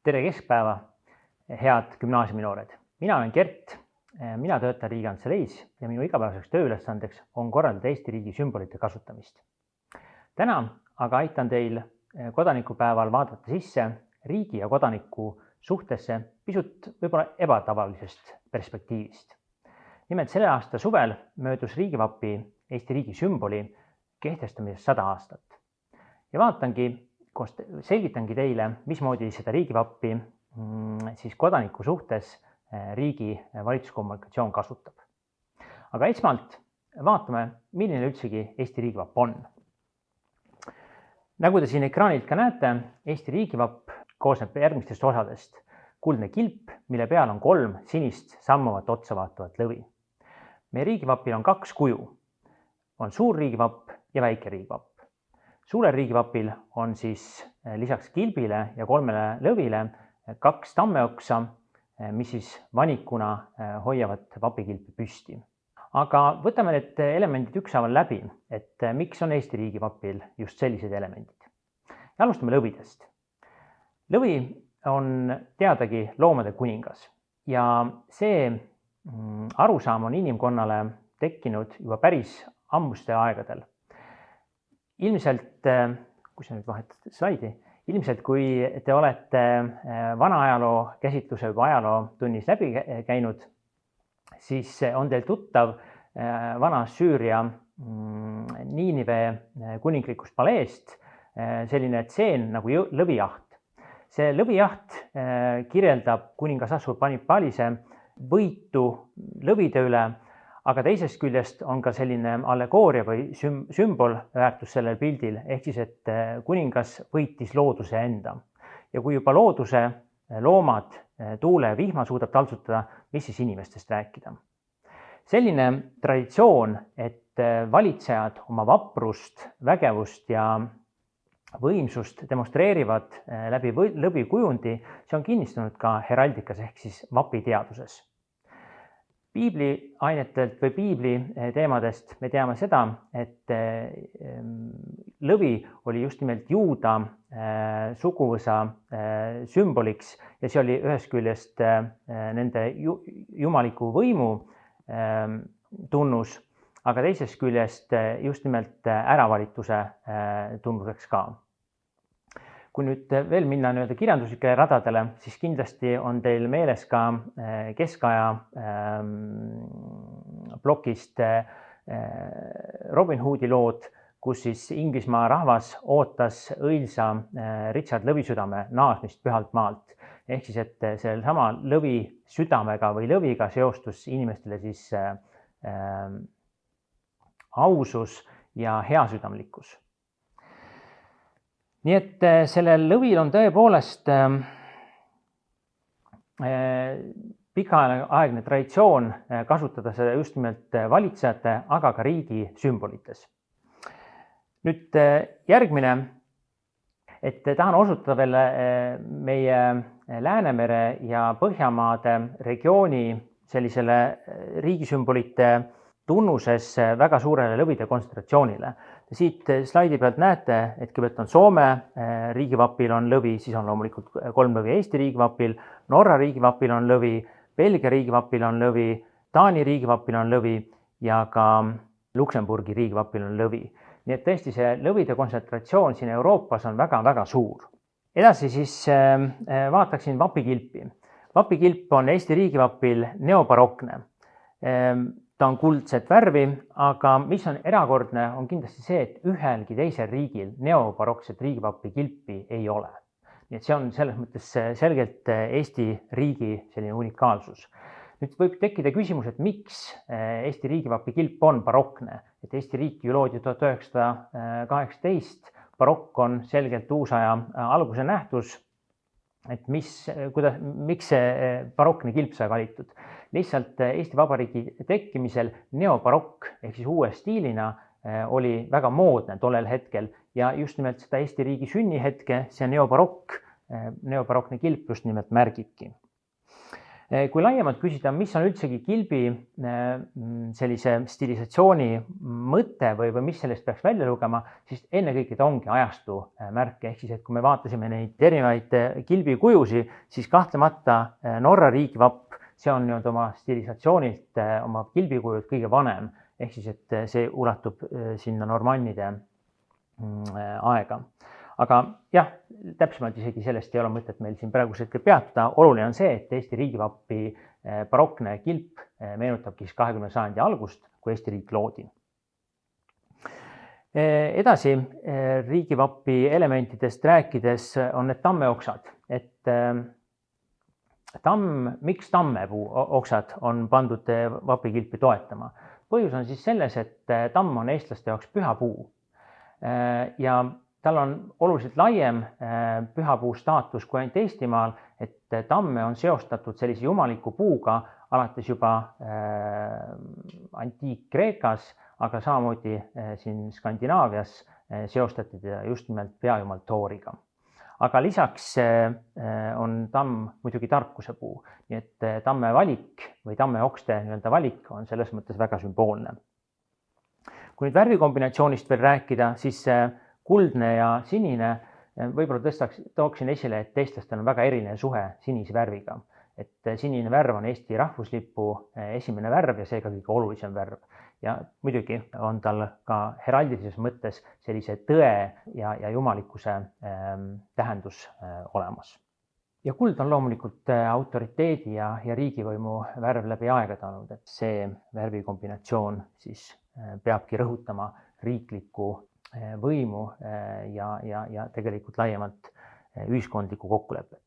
Tere keskpäeva, head gümnaasiuminoored. Mina olen Gert, mina töötan Riigikantseleis ja minu igapäevaseks tööülesandeks on korraldada Eesti riigi sümbolite kasutamist. Täna aga aitan teil kodanikupäeval vaadata sisse riigi ja kodaniku suhtesse pisut võib-olla ebatavalisest perspektiivist. Nimelt selle aasta suvel möödus riigivapi Eesti riigi sümboli kehtestamisest 100 aastat. Ja selgitangi teile, mismoodi seda riigivappi siis kodaniku suhtes riigi valitsuskommunikatsioon kasutab. Aga esmalt vaatame, milline üldsegi Eesti riigivapp on. Nagu te siin ekraanilt ka näete, Eesti riigivapp koosneb järgmistest osadest. Kuldne kilp, mille peal on 3 sinist sammuvat otsa vaatavat lõvi. Meie riigivapil on 2 kuju. On suur riigivapp ja väike riigivapp. Suurel riigivapil on siis lisaks kilbile ja 3 lõvile 2 tammeoksa, mis siis vanikuna hoiavad vapikilpi püsti. Aga võtame need elemendid ükshaaval läbi, et miks on Eesti riigivapil just sellised elemendid. Ja alustame lõvidest. Lõvi on teadagi loomade kuningas ja see arusaam on inimkonnale tekkinud juba päris ammuste aegadel. Ilmselt, kui sa nüüd vahetad slaidi, kui te olete vana ajaloo käsitluse juba ajaloo tunnis läbi käinud, siis on teil tuttav vana Süüria Niinive kuninglikust paleest selline tseen nagu lõvijaht. See lõvijaht kirjeldab kuningas Assurbanipalise võitu lõvide üle, aga teisest küljest on ka selline allegooria või sümbol väärtus sellel pildil, ehk siis, et kuningas võitis looduse enda. Ja kui juba looduse loomad tuule ja vihma suudab taltsutada, mis siis inimestest rääkida. Selline traditsioon, et valitsejad oma vaprust, vägevust ja võimsust demonstreerivad läbi lõvikujundi, see on kinnistunud ka heraldikas ehk siis vapiteaduses. Piibli ainetelt või piibli teemadest me teame seda, et lõvi oli just nimelt juuda suguvõsa sümboliks ja see oli ühest küljest nende jumaliku võimu tunnus, aga teisest küljest just nimelt äravalituse tunnuseks ka. Kui nüüd veel minna kirjanduslikele radadele, siis kindlasti on teil meeles ka keskaja plokist Robin Hoodi lood, kus siis Inglismaa rahvas ootas õilsa Richard Lõvisüdame naasmist pühalt maalt. Ehk siis, et selle sama lõvi südamega või lõviga seostus inimestele siis ausus ja heasüdamlikkus. Nii et sellel lõvil on tõepoolest pikaaegne traditsioon kasutada seda just nimelt valitsejate, aga ka riigi sümbolites. Nüüd järgmine, et tahan osutada veel meie Läänemere ja Põhjamaade regiooni sellisele riigisümbolite tunnuses väga suurele lõvide kontsentratsioonile. Siit slaidi pealt näete, et kõigepealt on Soome riigivapil on lõvi, siis on loomulikult 3 lõvi Eesti riigivapil, Norra riigivapil on lõvi, Belgia riigivapil on lõvi, Taani riigivapil on lõvi ja ka Luksemburgi riigivapil on lõvi. Nii et tõesti see lõvide kontsentratsioon siin Euroopas on väga-väga suur. Edasi siis vaataksin vapikilpi. Vapikilp on Eesti riigivapil neobarokne. Ta on kuldset värvi, aga mis on erakordne, on kindlasti see, et ühelgi teisel riigil neobarokset riigivappi kilpi ei ole. Nii et see on selles mõttes selgelt Eesti riigi selline unikaalsus. Nüüd võib tekkida küsimus, et miks Eesti riigivappi kilp on barokne. Et Eesti riik ju loodi 1918, barokk on selgelt uusaja alguse nähtus, et miks see barokne kilp sai valitud. Lihtsalt Eesti Vabariigi tekkimisel neobarokk ehk siis uue stiilina oli väga moodne tollel hetkel ja just nimelt seda Eesti riigi sünnihetke see neobarokne kilp just nimelt märgibki. Kui laiemalt küsida, mis on üldsegi kilbi sellise stilisatsiooni mõte või mis sellest peaks välja lugema, siis ennekõike ta ongi ajastu märk. Ehk siis, et kui me vaatasime neid erinevaid kilbikujusi, siis kahtlemata Norra riigivapp, see on oma stilisatsioonilt, oma kilbikujult kõige vanem. Ehk siis, et see ulatub sinna normannide aega. Aga jah, täpsemalt isegi sellest ei ole mõtet meil siin praegusel hetkel peatuda. Oluline on see, et Eesti riigivappi barokne kilp meenutabki 20. sajandi algust, kui Eesti riik loodi. Edasi riigivappi elementidest rääkides on need tammeoksad. Miks tammepuu oksad on pandud vapikilpi toetama? Põhjus on siis selles, et tamm on eestlaste jaoks püha puu ja tal on oluliselt laiem pühapuu staatus kui ainult Eestimaal, et tamme on seostatud sellise jumaliku puuga alates juba Antiik-Kreekas, aga samamoodi siin Skandinaavias seostati just nimelt peajumal Thoriga. Aga lisaks on tamm muidugi tarkuse puu, nii et tamme valik või tammeokste valik on selles mõttes väga sümboolne. Kui nüüd värvikombinatsioonist veel rääkida, siis kuldne ja sinine, võib-olla tooksin esile, et eestlastel on väga eriline suhe sinise värviga. Et sinine värv on Eesti rahvuslipu esimene värv ja seega kõige olulisem värv. Ja muidugi on tal ka heraldilises mõttes sellise tõe ja jumalikkuse tähendus olemas. Ja kuld on loomulikult autoriteedi ja riigivõimu värv läbi aegade olnud, et see värvikombinatsioon siis peabki rõhutama riiklikku võimu ja tegelikult laiemalt ühiskondlikku kokkulepet.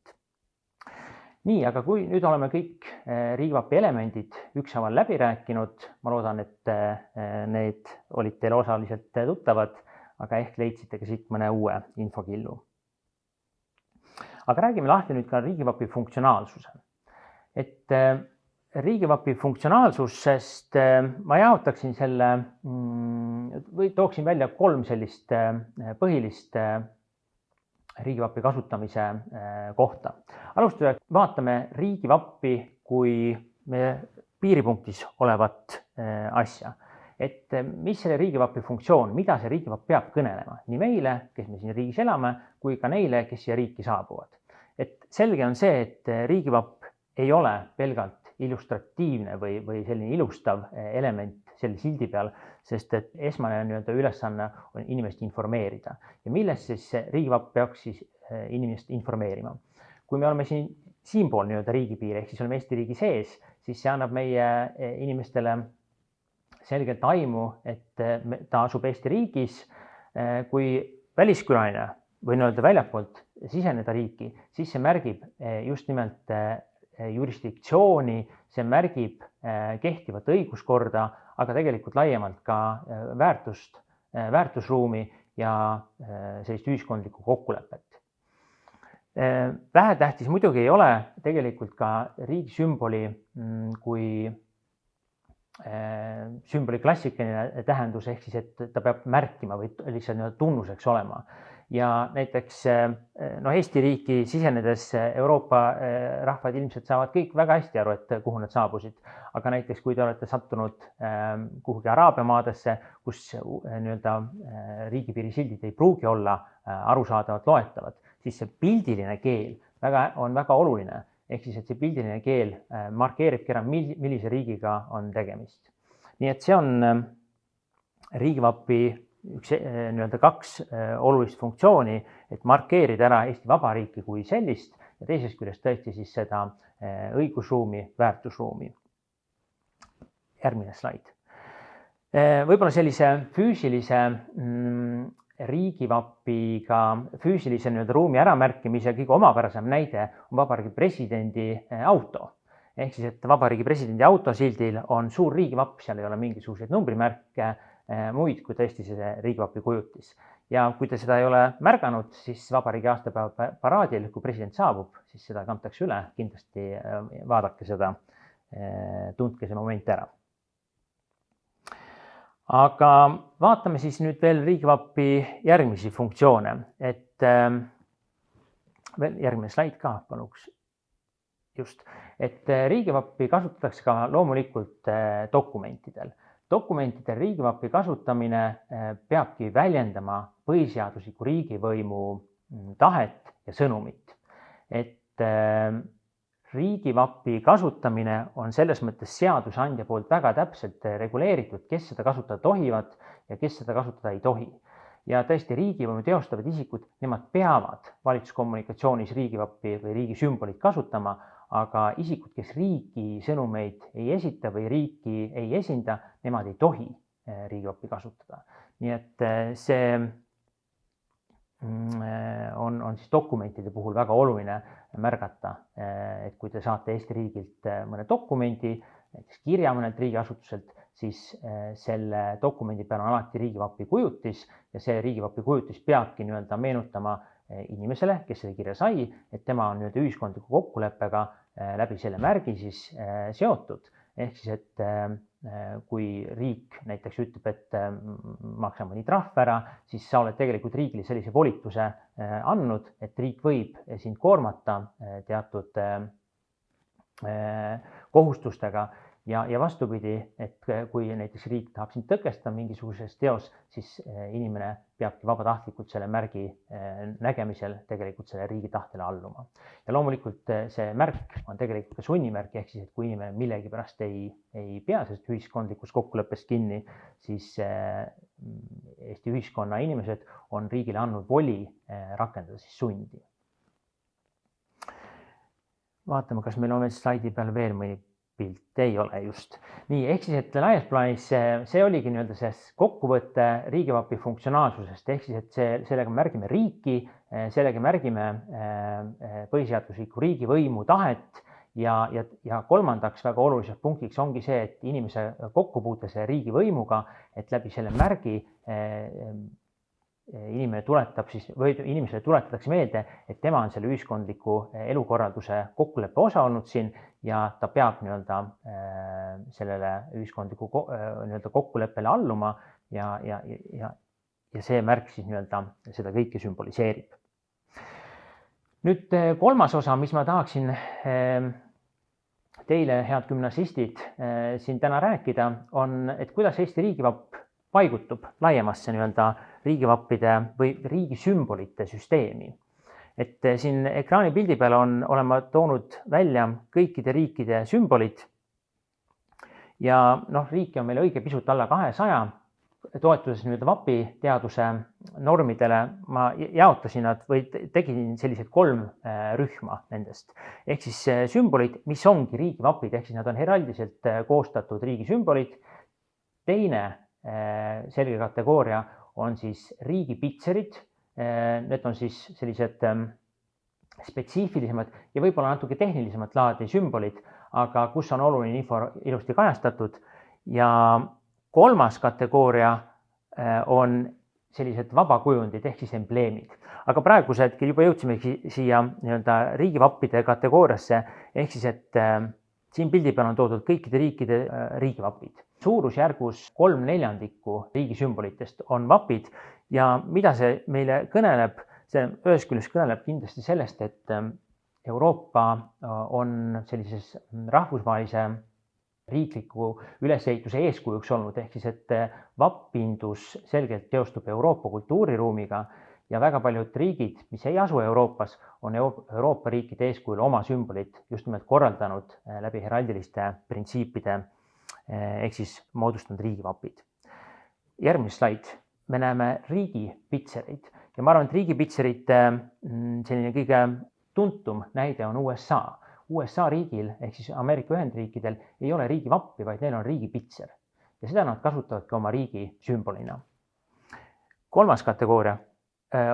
Nii, aga kui nüüd oleme kõik riigivappi elemendid ükshaaval läbi rääkinud, ma loodan, et need olid teile osaliselt tuttavad, aga ehk leidsite ka siit mõne uue infokillu. Aga räägime lahti nüüd ka riigivapi funktsionaalsuse. Et riigivapi funktsionaalsusest ma jaotaksin selle või tooksin välja 3 sellist põhilist riigivappi kasutamise kohta. Alustuseks vaatame riigivappi kui meie piiripunktis olevat asja. Et mis selle riigivappi funktsioon, mida see riigivapp peab kõnelema nii meile, kes me siin riigis elame, kui ka neile, kes siia riiki saabuvad. Et selge on see, et riigivapp ei ole pelgalt illustratiivne või selline ilustav element selle sildi peal, sest et esmane ülesanne on inimest informeerida. Ja millest siis riigivapp peaks siis inimest informeerima? Kui me oleme siinpool riigipiiri, ehk siis oleme Eesti riigi sees, siis see annab meie inimestele selgelt aimu, et ta asub Eesti riigis. Kui väliskülaline või väljapoolt siseneda riiki, siis see märgib just nimelt jurisdiktsiooni, see märgib kehtivat õiguskorda, aga tegelikult laiemalt ka väärtusruumi ja sellist ühiskondlikku kokkulepet. Vähetähtis muidugi ei ole tegelikult ka riigi sümboli kui sümboli klassikaline tähendus, ehk siis, et ta peab märkima või lihtsalt tunnuseks olema. Ja näiteks Eesti riiki sisenedes Euroopa rahvad ilmselt saavad kõik väga hästi aru, et kuhu nad saabusid. Aga näiteks kui te olete sattunud kuhugi Araabia maadesse, kus riigipiiri sildid ei pruugi olla arusaadavalt loetavad, siis see pildiline keel on väga oluline. Ehk siis, et see pildiline keel markeeribki ära, millise riigiga on tegemist. Nii et see on riigivapi üks 2 olulist funktsiooni, et markeerida ära Eesti Vabariiki kui sellist ja teisest küljest tõesti siis seda õigusruumi, väärtusruumi. Järgmine slaid. Võib-olla sellise füüsilise riigivapiga füüsilise ruumi äramärkimise kõige omapärasem näide on Vabariigi presidendi auto. Ehk siis, et Vabariigi presidendi autosildil on suur riigivapp, seal ei ole mingisuguseid numbrimärke, muid kui tõesti see riigivapi kujutis. Ja kui te seda ei ole märganud, siis Vabariigi aastapäeva paraadil, kui president saabub, siis seda kantakse üle. Kindlasti vaadake seda, tundke see moment ära. Aga vaatame siis nüüd veel riigivapi järgmisi funktsioone. Et veel järgmine slaid ka paluks. Just, et riigivappi kasutatakse ka loomulikult dokumentidel. Dokumentidel riigivappi kasutamine peabki väljendama põhiseadusliku riigivõimu tahet ja sõnumit. Et riigivappi kasutamine on selles mõttes seadusandja poolt väga täpselt reguleeritud, kes seda kasutada tohivad ja kes seda kasutada ei tohi. Ja tõesti riigivõimu teostavad isikud, nemad peavad valitsuskommunikatsioonis riigivappi või riigi sümbolit kasutama, aga isikud, kes riigi sõnumeid ei esita või riiki ei esinda, nemad ei tohi riigivappi kasutada. Nii et see on siis dokumentide puhul väga oluline märgata, et kui te saate Eesti riigilt mõne dokumendi, näiteks kirja mõnelt riigiasutuselt, siis selle dokumendi peal on alati riigivappi kujutis ja see riigivappi kujutis peabki meenutama inimesele, kes selle kirja sai, et tema on ühiskondliku kokkuleppega läbi selle märgi siis seotud. Ehk siis, et kui riik näiteks ütleb, et maksa mõni trahv ära, siis sa oled tegelikult riigile sellise volituse andnud, et riik võib sind koormata teatud kohustustega ja vastupidi, et kui näiteks riik tahab sind tõkestada mingisuguses teos, siis inimene peabki vabatahtlikult selle märgi nägemisel tegelikult selle riigi tahtele alluma. Ja loomulikult see märk on tegelikult ka sunnimärk, ehk siis, et kui inimene millegi pärast ei pea sellest ühiskondlikust kokkuleppest kinni, siis Eesti ühiskonna inimesed on riigile andnud voli rakendada siis sundi. Vaatame, kas meil on veel slaidi peal veel mõni pilt, ei ole just. Nii, ehk siis, et laias plaanis see oligi see kokkuvõtte riigivappi funktsionaalsusest, ehk siis, et sellega märgime riiki, sellega märgime põhiseadusliku riigivõimu tahet ja kolmandaks väga oluliseks punktiks ongi see, et inimese kokkupuute selle riigivõimuga, et läbi selle märgi inimesele tuletatakse meelde, et tema on selle ühiskondliku elukorralduse kokkuleppe osa olnud siin ja ta peab sellele ühiskondliku kokkuleppele alluma ja see märk siis seda kõike sümboliseerib. Nüüd kolmas osa, mis ma tahaksin teile, head gümnasistid, siin täna rääkida, on, et kuidas Eesti riigivapp paigutub laiemasse riigivappide või riigisümbolite süsteemi. Et siin ekraanipildi peal olen ma toonud välja kõikide riikide sümbolid ja riiki on meil õige pisut alla 200, toetudes vapi teaduse normidele ma jaotasin nad või tegin sellised 3 rühma nendest. Ehk siis sümbolid, mis ongi riigivapid, ehk siis nad on heraldiliselt koostatud riigisümbolid. Teine selge kategooria on siis riigipitserid. Need on siis sellised spetsiifilisemad ja võib-olla natuke tehnilisemad laadi sümbolid, aga kus on oluline info ilusti kajastatud. Ja kolmas kategooria on sellised vabakujundid ehk siis embleemid. Aga praegused juba jõudsimegi siia riigivappide kategooriasse, ehk siis, et siin pildi peal on toodud kõikide riikide riigivapid. Suurusjärgus 3/4 riigisümbolitest on vapid ja mida see meile kõneleb, see ühest küljest kõneleb kindlasti sellest, et Euroopa on sellises rahvusvahelise riikliku ülesehituse eeskujuks olnud, ehk siis, et vappindus selgelt teostub Euroopa kultuuriruumiga ja väga paljud riigid, mis ei asu Euroopas, on Euroopa riikide eeskujul oma sümbolid just nimelt korraldanud läbi heraldiliste printsiipide ehk siis moodustanud riigivapid. Järgmine slaid, me näeme riigipitsereid ja ma arvan, et riigipitserite selline kõige tuntum näide on USA. USA riigil ehk siis Ameerika Ühendriikidel ei ole riigivappi, vaid neil on riigipitser ja seda nad kasutavadki oma riigi sümbolina. Kolmas kategooria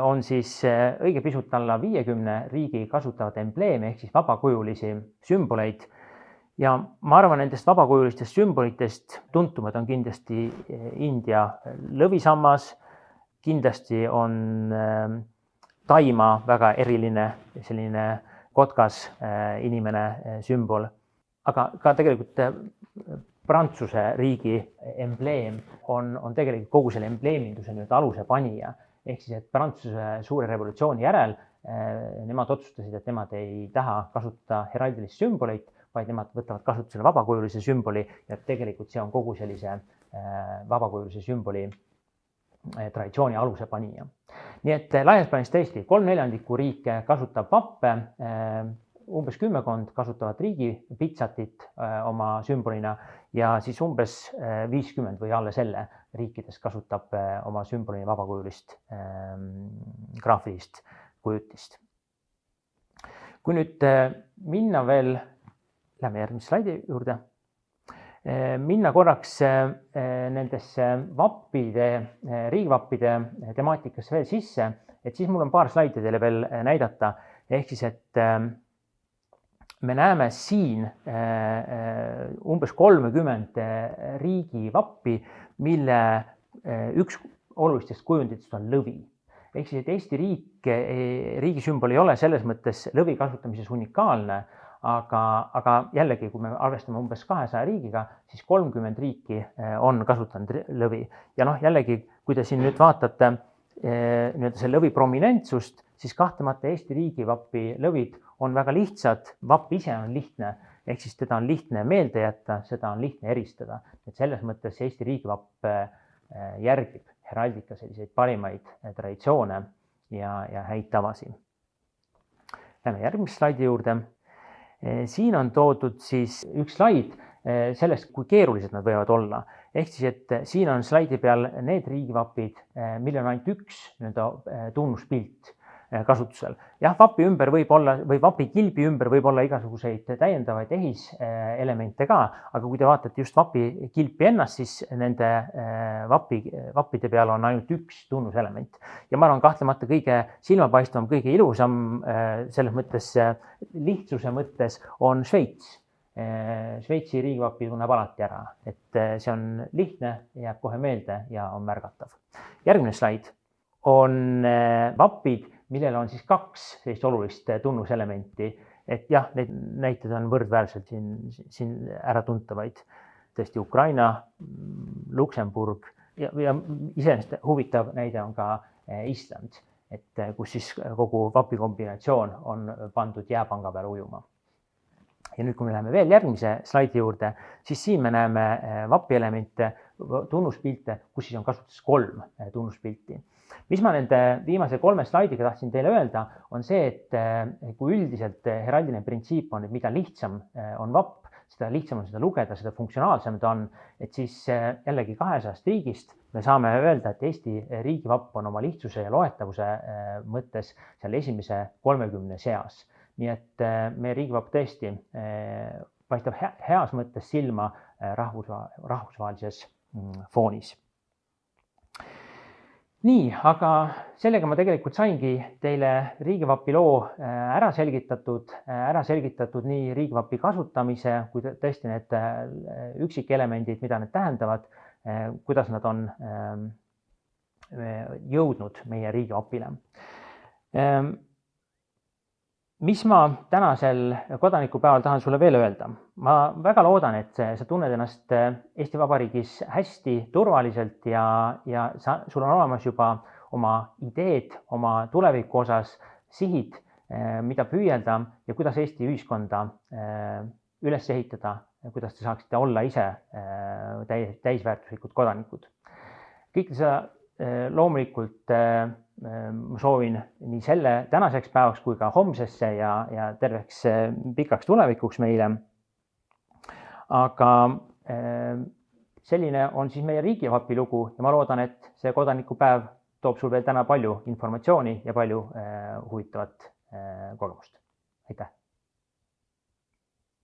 on siis õige pisut alla 50 riigi kasutavad embleeme ehk siis vabakujulisi sümboleid. Ja ma arvan, nendest vabakujulistest sümbolitest tuntumad on kindlasti India lõvisammas, kindlasti on taima väga eriline selline kotkas inimene sümbol, aga ka tegelikult Prantsuse riigi embleem on tegelikult kogu selle embleeminduse aluse panija. Ehk siis, et Prantsuse suure revolutsiooni järel nemad otsustasid, et nemad ei taha kasutada heraldilist sümboleid, vaid nemad võtavad kasutusele vabakujulise sümboli ja tegelikult see on kogu sellise vabakujulise sümboli traditsiooni aluse panija. Nii et laias plaanis tõesti 3/4 riike kasutab vappe, umbes 10 kasutavad riigipitsatit oma sümbolina ja siis umbes 50 või alla selle riikides kasutab oma sümbolina vabakujulist graafilist kujutist. Kui nüüd minna veel, lähme järgmise slaidi juurde, minna korraks nendesse riigivappide temaatikasse veel sisse, et siis mul on paar slaidi teile veel näidata, ehk siis, et me näeme siin umbes 30 riigivappi, mille üks olulistest kujunditest on lõvi. Ehk siis, et Eesti riigisümbol ei ole selles mõttes lõvi kasutamises unikaalne, aga jällegi, kui me arvestame umbes 200 riigiga, siis 30 riiki on kasutanud lõvi. Ja jällegi, kui te siin nüüd vaatate see lõvi prominentsust, siis kahtlemata Eesti riigivappi lõvid on väga lihtsad, vapp ise on lihtne, ehk siis teda on lihtne meelde jätta, seda on lihtne eristada. Et selles mõttes Eesti riigivapp järgib heraldika selliseid parimaid traditsioone ja häid tavasi. Lähme järgmise slaidi juurde. Siin on toodud siis üks slaid sellest, kui keerulised nad võivad olla. Ehk siis, et siin on slaidi peal need riigivapid, millel on ainult üks tunnuspilt kasutusel. Jah, vapi ümber võib olla, või vapi kilbi ümber võib olla igasuguseid täiendavaid ehiselemente ka, aga kui te vaatate just vapi kilpi ennast, siis nende vappide peal on ainult üks tunnuselement. Ja ma arvan, kahtlemata kõige silmapaistvam, kõige ilusam selles mõttes, lihtsuse mõttes on Šveits. Šveitsi riigivapi tunneb alati ära, et see on lihtne, jääb kohe meelde ja on märgatav. Järgmine slaid on vapid, millel on siis 2 sellist olulist tunnuselementi, et jah, need näited on võrdväärselt siin ära tuntavaid. Tõesti Ukraina, Luksemburg ja iseenesest huvitav näide on ka Island, et kus siis kogu vapi kombinatsioon on pandud jääpanga peale ujuma. Ja nüüd, kui me läheme veel järgmise slaidi juurde, siis siin me näeme vapielemente, tunnuspilte, kus siis on kasutuses 3 tunnuspilti. Mis ma nende viimase 3 slaidiga tahtsin teile öelda, on see, et kui üldiselt heraldiline printsiip on, et mida lihtsam on vapp, seda lihtsam on seda lugeda, seda funktsionaalsem ta on, et siis jällegi 200 riigist me saame öelda, et Eesti riigivapp on oma lihtsuse ja loetavuse mõttes seal esimese 30 seas. Nii et meie riigivapp tõesti paistab heas mõttes silma rahvusvahelises foonis. Nii, aga sellega ma tegelikult saingi teile riigivapi loo ära selgitatud nii riigivapi kasutamise, kui tõesti need üksikelemendid, mida need tähendavad, kuidas nad on jõudnud meie riigivapile. Mis ma tänasel kodanikupäeval tahan sulle veel öelda? Ma väga loodan, et sa tunned ennast Eesti Vabariigis hästi, turvaliselt ja sul on olemas juba oma ideed, oma tuleviku osas sihid, mida püüelda ja kuidas Eesti ühiskonda üles ehitada ja kuidas te saaksite olla ise täisväärtuslikud kodanikud. Kõik seda loomulikult ma soovin nii selle tänaseks päevaks kui ka homsesse ja terveks pikaks tulevikuks meile. Aga selline on siis meie riigivapi lugu ja ma loodan, et see kodanikupäev toob sul veel täna palju informatsiooni ja palju huvitavat kogemust. Aitäh!